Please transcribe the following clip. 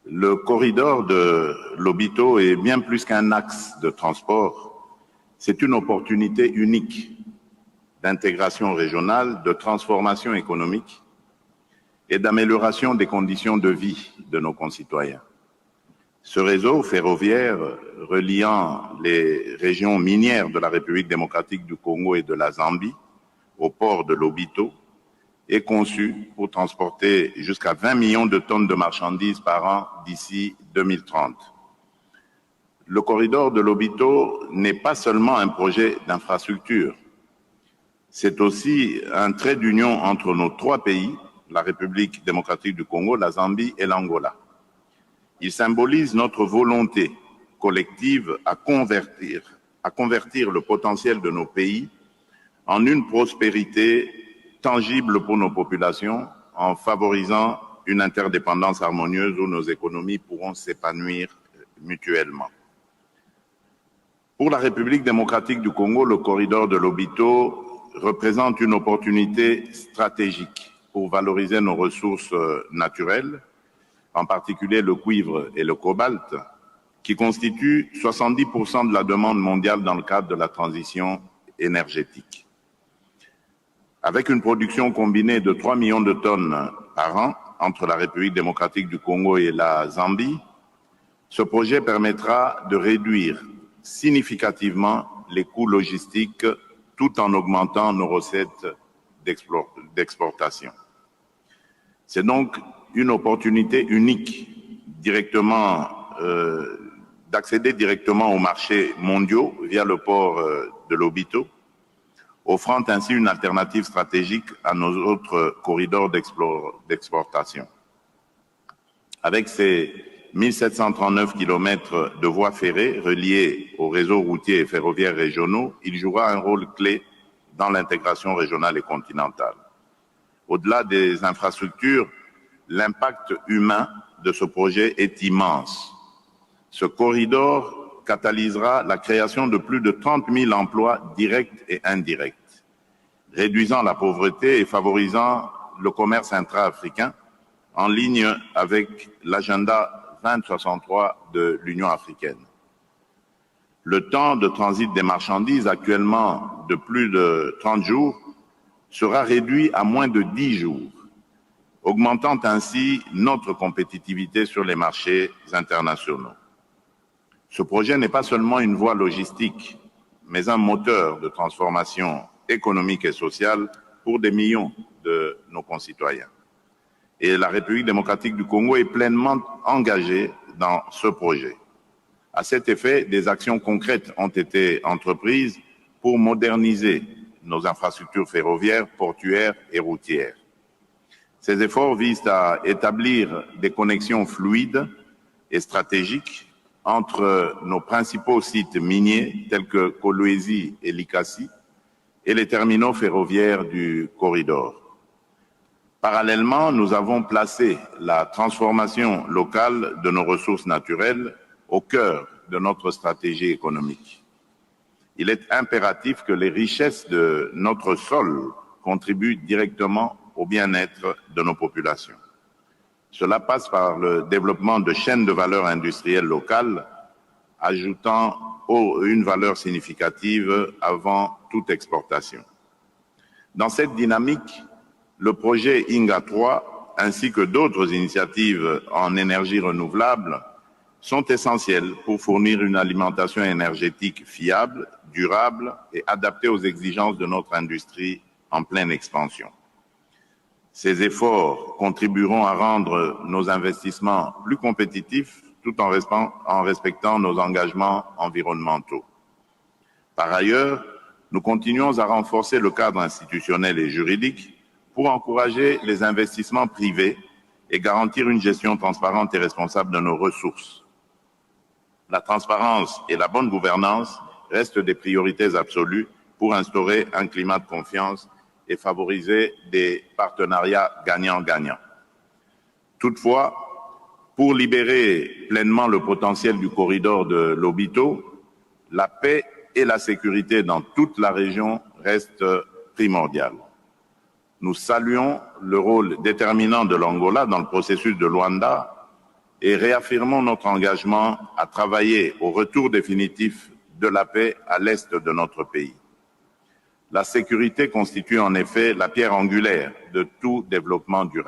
Le corridor de Lobito est bien plus qu'un axe de transport. C'est une opportunité unique d'intégration régionale, de transformation économique et d'amélioration des conditions de vie de nos concitoyens. Ce réseau ferroviaire reliant les régions minières de la République démocratique du Congo et de la Zambie au port de Lobito est conçu pour transporter jusqu'à 20 millions de tonnes de marchandises par an d'ici 2030. Le corridor de Lobito n'est pas seulement un projet d'infrastructure, c'est aussi un trait d'union entre nos trois pays, la République démocratique du Congo, la Zambie et l'Angola. Il symbolise notre volonté collective à convertir le potentiel de nos pays en une prospérité tangible pour nos populations, en favorisant une interdépendance harmonieuse où nos économies pourront s'épanouir mutuellement. Pour la République démocratique du Congo, le corridor de Lobito représente une opportunité stratégique pour valoriser nos ressources naturelles, en particulier le cuivre et le cobalt, qui constituent 70% de la demande mondiale dans le cadre de la transition énergétique. Avec une production combinée de 3 millions de tonnes par an entre la République démocratique du Congo et la Zambie, ce projet permettra de réduire significativement les coûts logistiques tout en augmentant nos recettes d'exportation. C'est donc une opportunité unique d'accéder directement aux marchés mondiaux via le port de Lobito, offrant ainsi une alternative stratégique à nos autres corridors d'exportation. Avec ses 1739 km de voies ferrées reliées aux réseaux routiers et ferroviaires régionaux, il jouera un rôle clé dans l'intégration régionale et continentale. Au-delà des infrastructures, l'impact humain de ce projet est immense. Ce corridor catalysera la création de plus de 30 000 emplois directs et indirects, réduisant la pauvreté et favorisant le commerce intra-africain en ligne avec l'agenda 2063 de l'Union africaine. Le temps de transit des marchandises, actuellement de plus de 30 jours, sera réduit à moins de 10 jours, augmentant ainsi notre compétitivité sur les marchés internationaux. Ce projet n'est pas seulement une voie logistique, mais un moteur de transformation économique et sociale pour des millions de nos concitoyens. Et la République démocratique du Congo est pleinement engagée dans ce projet. À cet effet, des actions concrètes ont été entreprises pour moderniser nos infrastructures ferroviaires, portuaires et routières. Ces efforts visent à établir des connexions fluides et stratégiques entre nos principaux sites miniers tels que Kolwezi et Likasi et les terminaux ferroviaires du corridor. Parallèlement, nous avons placé la transformation locale de nos ressources naturelles au cœur de notre stratégie économique. Il est impératif que les richesses de notre sol contribuent directement au bien-être de nos populations. Cela passe par le développement de chaînes de valeur industrielle locales, ajoutant une valeur significative avant toute exportation. Dans cette dynamique, le projet INGA 3 ainsi que d'autres initiatives en énergie renouvelable sont essentielles pour fournir une alimentation énergétique fiable, durable et adaptée aux exigences de notre industrie en pleine expansion. Ces efforts contribueront à rendre nos investissements plus compétitifs tout en respectant nos engagements environnementaux. Par ailleurs, nous continuons à renforcer le cadre institutionnel et juridique pour encourager les investissements privés et garantir une gestion transparente et responsable de nos ressources. La transparence et la bonne gouvernance restent des priorités absolues pour instaurer un climat de confiance et favoriser des partenariats gagnant-gagnant. Toutefois, pour libérer pleinement le potentiel du corridor de Lobito, la paix et la sécurité dans toute la région restent primordiales. Nous saluons le rôle déterminant de l'Angola dans le processus de Luanda et réaffirmons notre engagement à travailler au retour définitif de la paix à l'est de notre pays. La sécurité constitue en effet la pierre angulaire de tout développement durable.